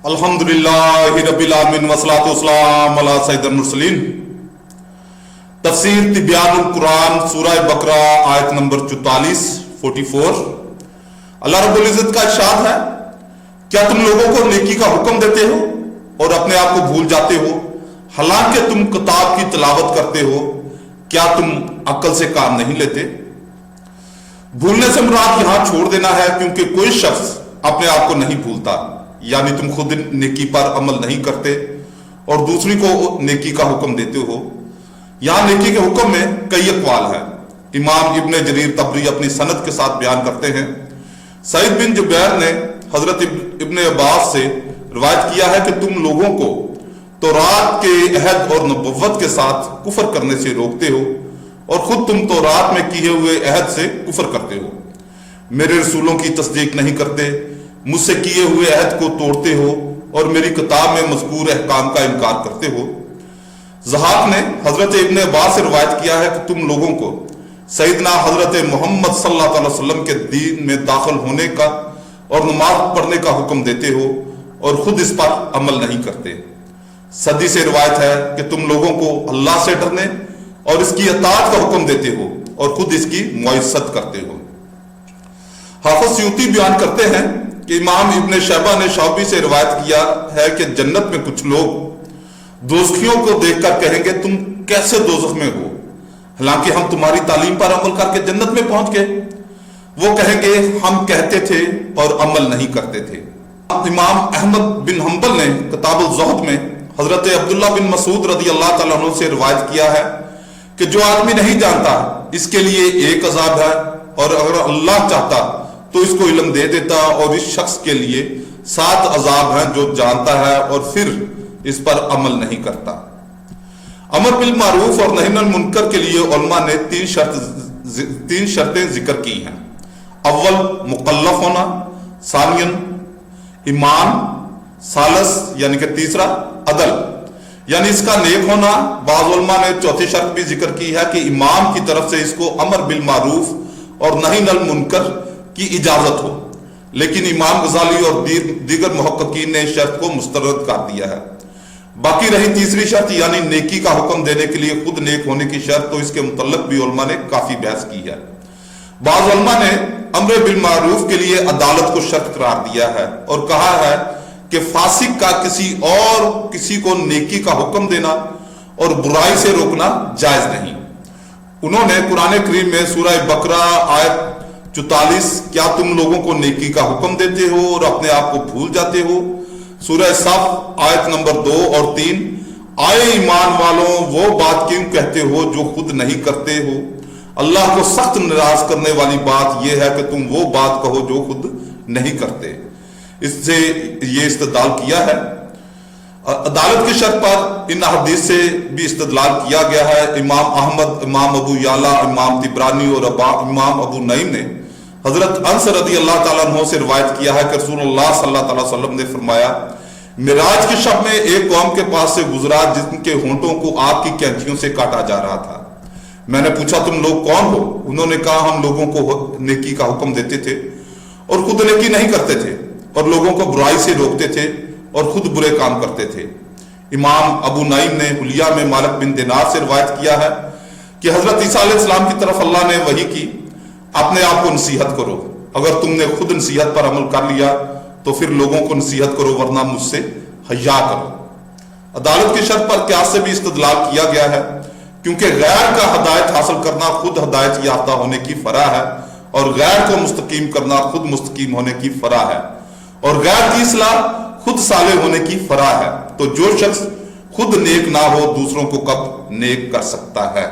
الحمدللہ رب العالمین والصلاۃ والسلام علی سید المرسلین۔ تفسیر تبیان القرآن سورہ بقرہ آیت نمبر 44 اللہ رب العزت کا ارشاد ہے، کیا تم لوگوں کو نیکی کا حکم دیتے ہو اور اپنے آپ کو بھول جاتے ہو، حالانکہ تم کتاب کی تلاوت کرتے ہو؟ کیا تم عقل سے کام نہیں لیتے؟ بھولنے سے مراد یہاں چھوڑ دینا ہے، کیونکہ کوئی شخص اپنے آپ کو نہیں بھولتا، یعنی تم خود نیکی پر عمل نہیں کرتے اور دوسری کو نیکی کا حکم دیتے ہو۔ یہاں نیکی کے حکم میں کئی اقوال ہیں۔ امام ابن جریر طبری اپنی سند کے ساتھ بیان کرتے ہیں، سعید بن جبیر نے حضرت ابن عباس سے روایت کیا ہے کہ تم لوگوں کو تورات کے عہد اور نبوت کے ساتھ کفر کرنے سے روکتے ہو اور خود تم تورات میں کیے ہوئے عہد سے کفر کرتے ہو، میرے رسولوں کی تصدیق نہیں کرتے، مجھ سے کیے ہوئے عہد کو توڑتے ہو اور میری کتاب میں مذکور احکام کا انکار کرتے ہو۔ ضحاک نے حضرت ابن عباس سے روایت کیا ہے کہ تم لوگوں کو سیدنا حضرت محمد صلی اللہ علیہ وسلم کے دین میں داخل ہونے کا اور نماز پڑھنے کا حکم دیتے ہو اور خود اس پر عمل نہیں کرتے۔ صدی سے روایت ہے کہ تم لوگوں کو اللہ سے ڈرنے اور اس کی اطاعت کا حکم دیتے ہو اور خود اس کی معزت کرتے ہو۔ حافظ سیوطی بیان کرتے ہیں کہ امام ابن شیبہ نے شعبی سے روایت کیا ہے کہ جنت میں کچھ لوگ دوزخیوں کو دیکھ کر کہیں گے، تم کیسے دوزخ میں ہو حالانکہ ہم تمہاری تعلیم پر عمل کر کے جنت میں پہنچ گئے؟ وہ کہیں گے، ہم کہتے تھے اور عمل نہیں کرتے تھے۔ امام احمد بن حنبل نے کتاب الزہد میں حضرت عبداللہ بن مسعود رضی اللہ تعالیٰ عنہ سے روایت کیا ہے کہ جو آدمی نہیں جانتا اس کے لیے ایک عذاب ہے، اور اگر اللہ چاہتا تو اس کو علم دے دیتا، اور اس شخص کے لیے 7 عذاب ہیں جو جانتا ہے اور پھر اس پر عمل نہیں کرتا۔ امر بالمعروف اور نہی عن المنکر کے لیے علماء نے 3 شرطیں ذکر کی ہیں۔ اول مکلف ہونا، ثانیاً ایمان، ثالث یعنی کہ تیسرا عدل یعنی اس کا نیک ہونا۔ بعض علماء نے چوتھی شرط بھی ذکر کی ہے کہ امام کی طرف سے اس کو امر بالمعروف اور نہی عن المنکر کی اجازت ہو، لیکن امام غزالی اور دیگر محققین نے شرط کو مسترد کر دیا ہے۔ باقی رہی تیسری شرط یعنی نیکی کا حکم دینے کے لیے خود نیک ہونے کی شرط، تو اس کے متعلق بھی علماء نے کافی بحث کی ہے۔ بعض علماء نے امر بالمعروف کے لیے عدالت کو شرط قرار دیا ہے اور کہا ہے کہ فاسق کا کسی کو نیکی کا حکم دینا اور برائی سے روکنا جائز نہیں۔ انہوں نے قرآن کریم میں سورہ بقرہ آیت 44 کیا تم لوگوں کو نیکی کا حکم دیتے ہو اور اپنے آپ کو بھول جاتے ہو، سورہ صف آیت نمبر 2 اور 3 آئے ایمان والوں وہ بات کیوں کہتے ہو جو خود نہیں کرتے ہو، اللہ کو سخت ناراض کرنے والی بات یہ ہے کہ تم وہ بات کہو جو خود نہیں کرتے۔ اس سے یہ استدلال کیا ہے۔ عدالت کی شرط پر ان حدیث سے بھی استدلال کیا گیا ہے۔ امام احمد، امام ابو یعلا، امام طبرانی اور امام ابو نعیم نے حضرت انس رضی اللہ تعالیٰ عنہ سے روایت کیا ہے کہ رسول اللہ صلی اللہ علیہ وسلم نے فرمایا، معراج کی شب میں ایک قوم کے پاس سے گزرا جن کے ہونٹوں کو آگ کی کینچیوں سے کاٹا جا رہا تھا۔ میں نے پوچھا، تم لوگ کون ہو؟ انہوں نے کہا، ہم لوگوں کو نیکی کا حکم دیتے تھے اور خود نیکی نہیں کرتے تھے، اور لوگوں کو برائی سے روکتے تھے اور خود برے کام کرتے تھے۔ امام ابو نعیم نے حلیہ میں مالک بن دینار سے روایت کیا ہے کہ حضرت عیسیٰ علیہ السلام کی طرف اللہ نے وحی کی، اپنے آپ کو نصیحت کرو، اگر تم نے خود نصیحت پر عمل کر لیا تو پھر لوگوں کو نصیحت کرو، ورنہ مجھ سے حیا کرو۔ عدالت کی شرط پر قیاس سے بھی استدلال کیا گیا ہے، کیونکہ غیر کا ہدایت حاصل کرنا خود ہدایت یافتہ ہونے کی فرح ہے، اور غیر کو مستقیم کرنا خود مستقیم ہونے کی فرح ہے، اور غیر کی اصلاح خود صالح ہونے کی فرح ہے۔ تو جو شخص خود نیک نہ ہو دوسروں کو کب نیک کر سکتا ہے؟